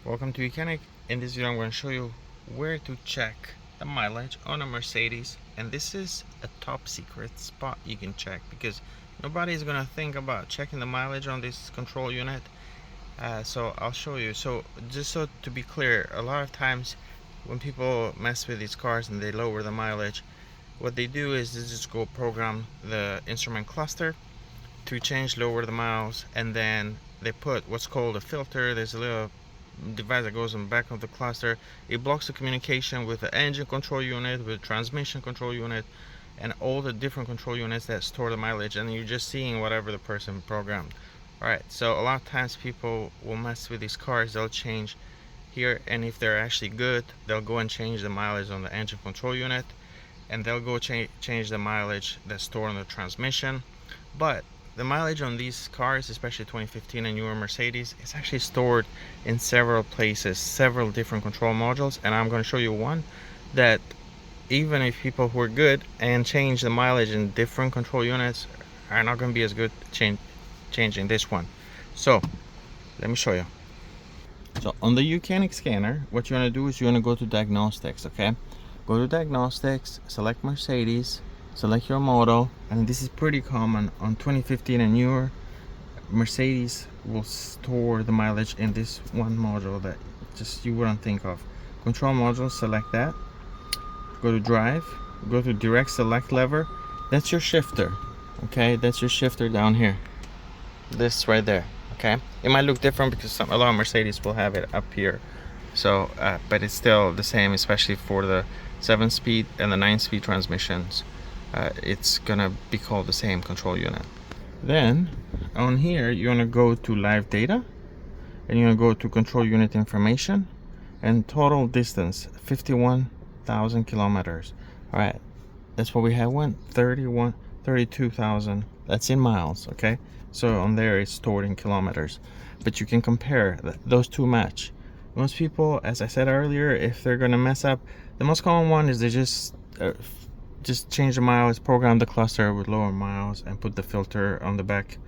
Welcome to YOUCANIC. In this video I'm going to show you where to check the mileage on a Mercedes, and this is a top secret spot you can check because nobody is going to think about checking the mileage on this control unit. So I'll show you. So just so to be clear, a lot of times when people mess with these cars and they lower the mileage, what they do is they just go program the instrument cluster to lower the miles, and then they put what's called a filter. There's a little device that goes on the back of the cluster. It blocks the communication with the engine control unit, with the transmission control unit, and all the different control units that store the mileage, and you're just seeing whatever the person programmed. Alright, so a lot of times people will mess with these cars. They'll change here, and if they're actually good, they'll go and change the mileage on the engine control unit, and they'll go change the mileage that's stored on the transmission. But the mileage on these cars, especially 2015 and newer Mercedes, is actually stored in several places, several different control modules, and I'm going to show you one that even if people who are good and change the mileage in different control units are not going to be as good changing this one. So let me show you. So on the YOUCANIC scanner, what you want to do is you want to go to diagnostics. Okay, go to diagnostics, select Mercedes, select your model, and this is pretty common on 2015 and newer. Mercedes will store the mileage in this one module that just you wouldn't think of. Control module, select that, go to drive, go to direct select lever. That's your shifter. Okay, that's your shifter down here, this right there. Okay, it might look different because a lot of Mercedes will have it up here, so but it's still the same, especially for the 7-speed and the 9-speed transmissions. It's gonna be called the same control unit. Then on here you want to go to live data, and you want to go to control unit information, and total distance 51,000 kilometers. All right, that's what we have. 32,000. That's in miles. Okay, so on there it's stored in kilometers, but you can compare those two match. Most people, as I said earlier, if they're gonna mess up, the most common one is they just change the miles, program the cluster with lower miles, and put the filter on the back,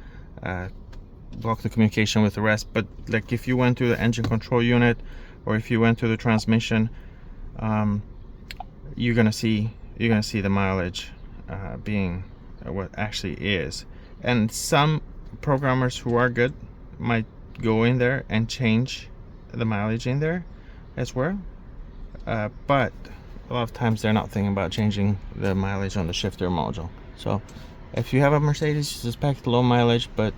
block the communication with the rest. But like if you went to the engine control unit, or if you went to the transmission, you're gonna see the mileage being what actually is. And some programmers who are good might go in there and change the mileage in there as well, but a lot of times they're not thinking about changing the mileage on the shifter module. So if you have a Mercedes, you suspect low mileage, but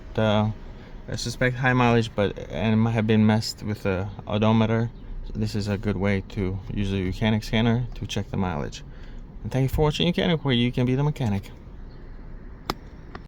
suspect high mileage, and it might have been messed with the odometer, this is a good way to use the YOUCANIC scanner to check the mileage. And thank you for watching YOUCANIC, where you can be the mechanic.